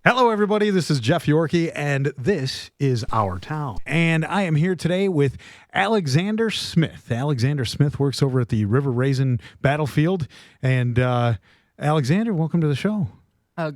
Hello, everybody. This is Jeff Yorkie, and this is Our Town. And I am here today with Alexander Smith. Alexander Smith works over at the River Raisin Battlefield. And Alexander, welcome to the show.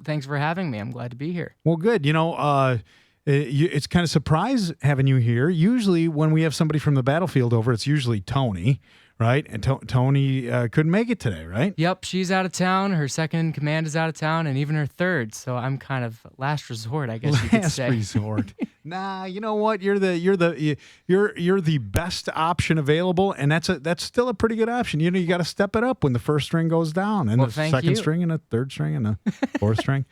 Thanks for having me. I'm glad to be here. Well, good. It's kind of surprise having you here. Usually when we have somebody from the battlefield over, it's usually Tony, right? And Tony couldn't make it today, right? Yep, she's out of town. Her second in command is out of town, and even her third. So I'm kind of last resort, I guess you could say. Last resort. Nah, you know what? You're the best option available, and that's still a pretty good option. You know, you got to step it up when the first string goes down, and Well, the thank second you. string, and the third string, and the fourth string.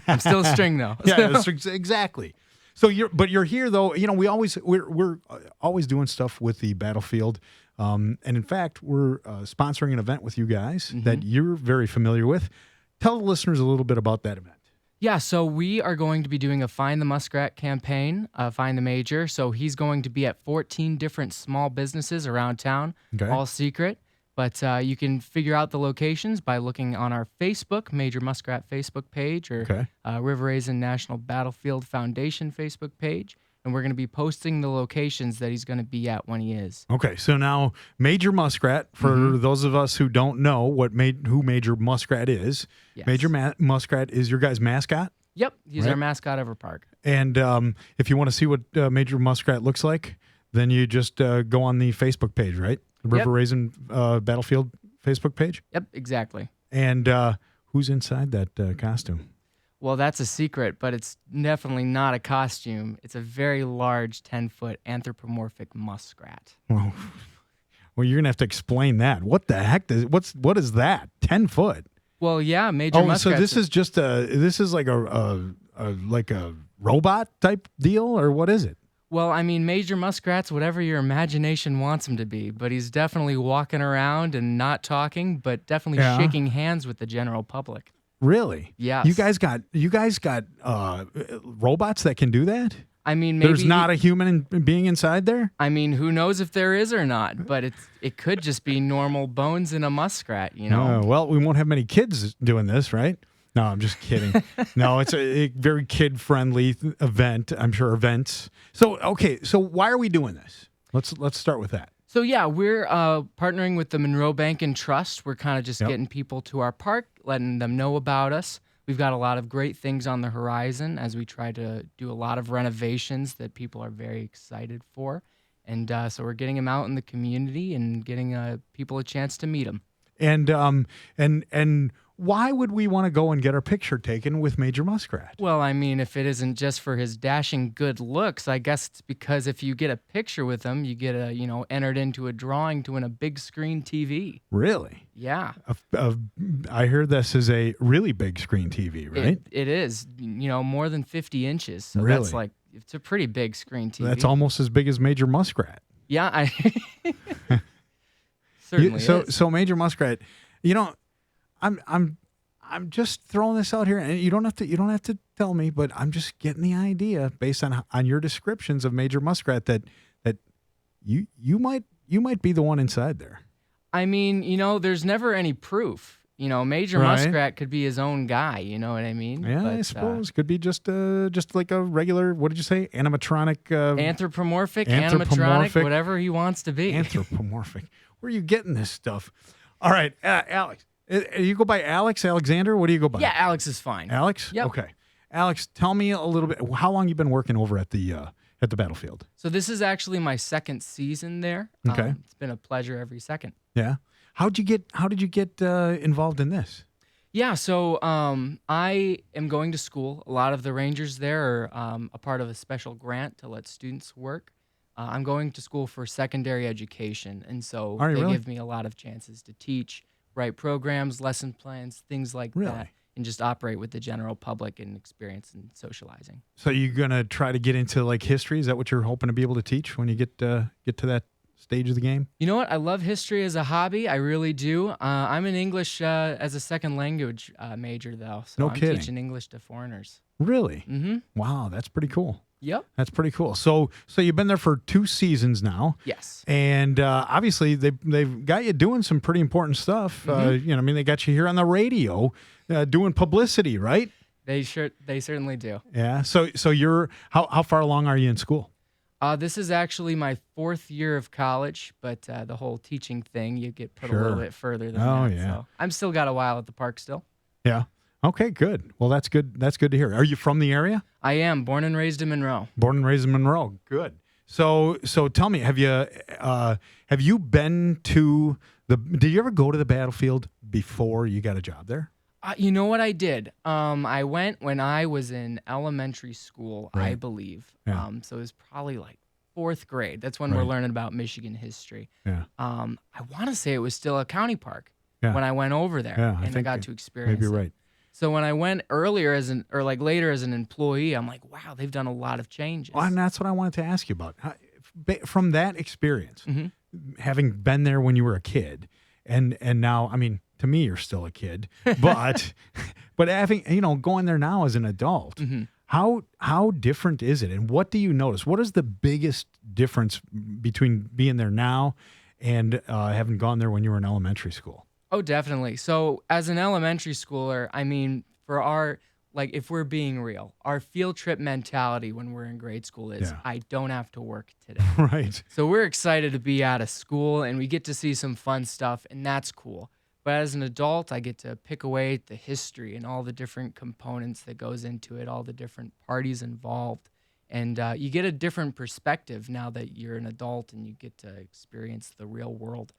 I'm still a string though. Yeah, exactly. So you're here though. You know, we're always doing stuff with the battlefield, and in fact, we're sponsoring an event with you guys that you're very familiar with. Tell the listeners a little bit about that event. Yeah, so we are going to be doing a Find the Muskrat campaign, Find the Major. So he's going to be at 14 different small businesses around town, Okay. all secret. But you can figure out the locations by looking on our Facebook, Major Muskrat Facebook page, or Okay. River Raisin National Battlefield Foundation Facebook page. And we're going to be posting the locations that he's going to be at when he is. Okay, so now Major Muskrat, for those of us who don't know who Major Muskrat is, Yes. Major Muskrat is your guys' mascot. Yep, he's Right. our mascot of our park. And if you want to see what Major Muskrat looks like, then you just go on the Facebook page, right? The River Yep. Raisin Battlefield Facebook page. Yep, exactly. And who's inside that costume? Well, that's a secret, but it's definitely not a costume. It's a very large 10-foot anthropomorphic muskrat. Well, you're gonna have to explain that. What the heck what is that? 10 foot. Well, yeah, Major Oh, Muskrat. so this is like a robot type deal, or what is it? Well, I mean, Major Muskrat's whatever your imagination wants him to be, but he's definitely walking around and not talking, but definitely Yeah. shaking hands with the general public. Really? Yes. You guys got robots that can do that? I mean, maybe There's not a human being inside there? I mean, who knows if there is or not? But it could just be normal bones in a muskrat, you know. Well, we won't have many kids doing this, right? No, I'm just kidding. No, it's a very kid-friendly event. I'm sure events. So, okay, so why are we doing this? Let's start with that. So yeah, we're partnering with the Monroe Bank and Trust. We're kind of just getting people to our park, letting them know about us. We've got a lot of great things on the horizon as we try to do a lot of renovations that people are very excited for. And so we're getting them out in the community and getting people a chance to meet them. And why would we want to go and get our picture taken with Major Muskrat? Well, I mean, if it isn't just for his dashing good looks, I guess it's because if you get a picture with him, you get entered into a drawing to win a big screen TV. Really? Yeah. I heard this is a really big screen TV, right? It is, more than 50 inches. So Really? that's it's a pretty big screen TV. That's almost as big as Major Muskrat. Yeah, certainly is. So Major Muskrat, I'm just throwing this out here, and you don't have to tell me, but I'm just getting the idea based on your descriptions of Major Muskrat that you might be the one inside there. I mean, there's never any proof. Major Right. Muskrat could be his own guy. You know what I mean? Yeah, I suppose could be just like a regular. What did you say? Animatronic. Anthropomorphic, Anthropomorphic. animatronic, whatever he wants to be. Anthropomorphic. Where are you getting this stuff? All right, Alex. You go by Alexander? What do you go by? Yeah, Alex is fine. Alex? Yep. Okay. Alex, tell me a little bit. How long you been working over at the battlefield? So this is actually my second season there. Okay. It's been a pleasure every second. Yeah. How did you get involved in this? Yeah, so I am going to school. A lot of the rangers there are a part of a special grant to let students work. I'm going to school for secondary education, and so Are you they really? give me a lot of chances to teach, write programs, lesson plans, things like Really? that, and just operate with the general public and experience and socializing. So you're gonna try to get into like history? Is that what you're hoping to be able to teach when you get to that stage of the game? You know what? I love history as a hobby. I really do. I'm an English as a second language major, though. So No I'm kidding. teaching English to foreigners. Really? Mm-hmm. Wow, that's pretty cool. Yep. That's pretty cool. So you've been there for 2 seasons now. Yes. And obviously they've got you doing some pretty important stuff. Mm-hmm. They got you here on the radio doing publicity, right? They certainly do. Yeah. So you're how far along are you in school? This is actually my 4th year of college, but the whole teaching thing, you get put a little Sure. bit further than Oh, that. yeah. So I'm still got a while at the park still. Yeah. Okay, good. Well, that's good. That's good to hear. Are you from the area? I am born and raised in Monroe. Born and raised in Monroe. Good. So tell me, have you been to did you ever go to the battlefield before you got a job there? You know what I did? I went when I was in elementary school, I Right. believe. Yeah. So it was probably like 4th grade. That's when we're Right. learning about Michigan history. Yeah. I want to say it was still a county park Yeah. when I went over there, Yeah, I and I think got to experience Maybe it. right. So when I went earlier later as an employee, I'm like, wow, they've done a lot of changes. Well, and that's what I wanted to ask you about. From that experience, Mhm. having been there when you were a kid, and now, I mean, to me, you're still a kid, but but having going there now as an adult, Mhm. how different is it, and what do you notice? What is the biggest difference between being there now and having gone there when you were in elementary school? Oh, definitely. So as an elementary schooler, I mean, if we're being real, our field trip mentality when we're in grade school is, Yeah. I don't have to work today. Right. So we're excited to be out of school and we get to see some fun stuff, and that's cool. But as an adult, I get to pick away at the history and all the different components that goes into it, all the different parties involved. And you get a different perspective now that you're an adult and you get to experience the real world.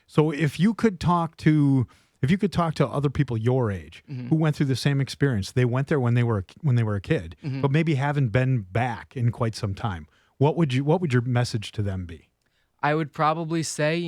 So if you could talk to other people your age who went through the same experience, they went there when they were a kid, but maybe haven't been back in quite some time. What would your message to them be? I would probably say,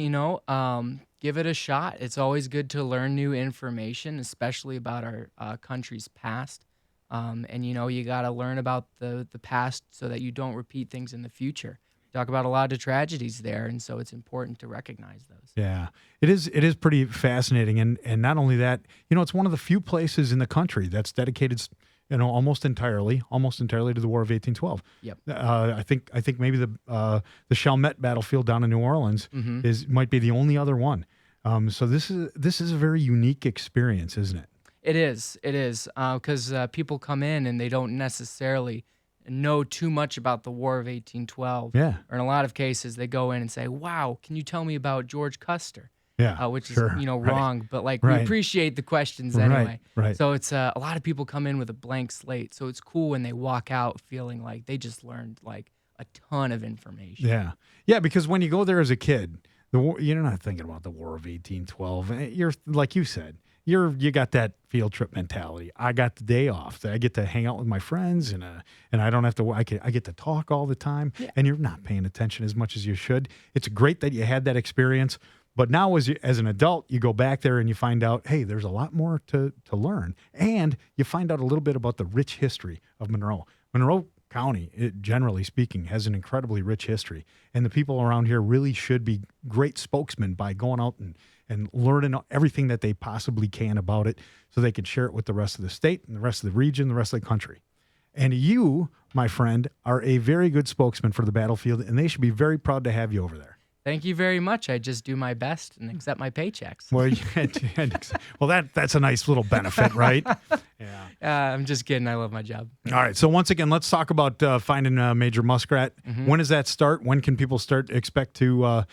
give it a shot. It's always good to learn new information, especially about our country's past. And you got to learn about the past so that you don't repeat things in the future. Talk about a lot of tragedies there, and so it's important to recognize those. Yeah, it is pretty fascinating, and not only that, it's one of the few places in the country that's dedicated, almost entirely to the War of 1812. Yep. I think maybe the Chalmette battlefield down in New Orleans might be the only other one. So this is a very unique experience, isn't it? It is, because people come in and they don't necessarily know too much about the War of 1812. Yeah. Or in a lot of cases, they go in and say, "Wow, can you tell me about George Custer?" Yeah, which sure. is Right. wrong, but we Right. appreciate the questions Right, anyway. right. So it's a lot of people come in with a blank slate. So it's cool when they walk out feeling like they just learned a ton of information. Yeah, yeah. Because when you go there as a kid, the war, you're not thinking about the War of 1812. You're like you said. You got that field trip mentality. I got the day off. I get to hang out with my friends, and I don't have to. I get to talk all the time, and you're not paying attention as much as you should. It's great that you had that experience, but now as an adult, you go back there and you find out, hey, there's a lot more to learn, and you find out a little bit about the rich history of Monroe. Monroe County, generally speaking, has an incredibly rich history, and the people around here really should be great spokesmen by going out and learning everything that they possibly can about it so they can share it with the rest of the state and the rest of the region, the rest of the country. And you, my friend, are a very good spokesman for the battlefield, and they should be very proud to have you over there. Thank you very much. I just do my best and accept my paychecks. Well, that's a nice little benefit, right? Yeah. I'm just kidding. I love my job. All right. So once again, let's talk about finding Major Muskrat. When does that start? When can people expect to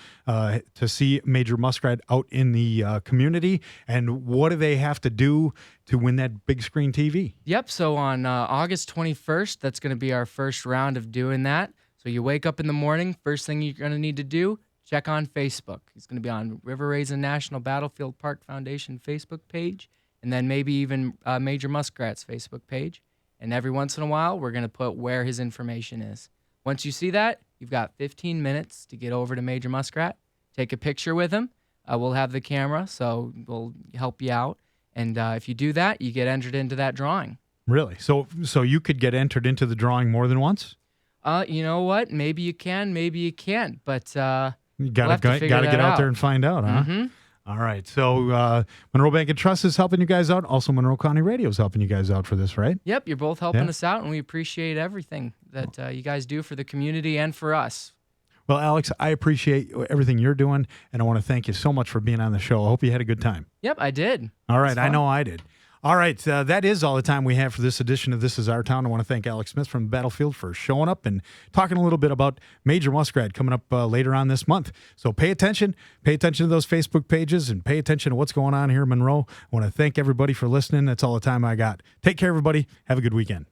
see Major Muskrat out in the community? And what do they have to do to win that big screen TV? Yep. So on August 21st, that's going to be our first round of doing that. So you wake up in the morning, first thing you're going to need to do, check on Facebook. It's going to be on River Raisin National Battlefield Park Foundation Facebook page, and then maybe even Major Muskrat's Facebook page. And every once in a while, we're going to put where his information is. Once you see that, you've got 15 minutes to get over to Major Muskrat, take a picture with him. We'll have the camera, so we'll help you out. And if you do that, you get entered into that drawing. Really? So you could get entered into the drawing more than once? You know what? Maybe you can, maybe you can't, but You gotta get out there and find out, huh? Mm-hmm. All right. So Monroe Bank and Trust is helping you guys out. Also, Monroe County Radio is helping you guys out for this, right? Yep, you're both helping us out, and we appreciate everything that you guys do for the community and for us. Well, Alex, I appreciate everything you're doing, and I want to thank you so much for being on the show. I hope you had a good time. Yep, I did. All right. I know I did. All right, that is all the time we have for this edition of This Is Our Town. I want to thank Alex Smith from the Battlefield for showing up and talking a little bit about Major Muskrat coming up later on this month. So pay attention to those Facebook pages, and pay attention to what's going on here in Monroe. I want to thank everybody for listening. That's all the time I got. Take care, everybody. Have a good weekend.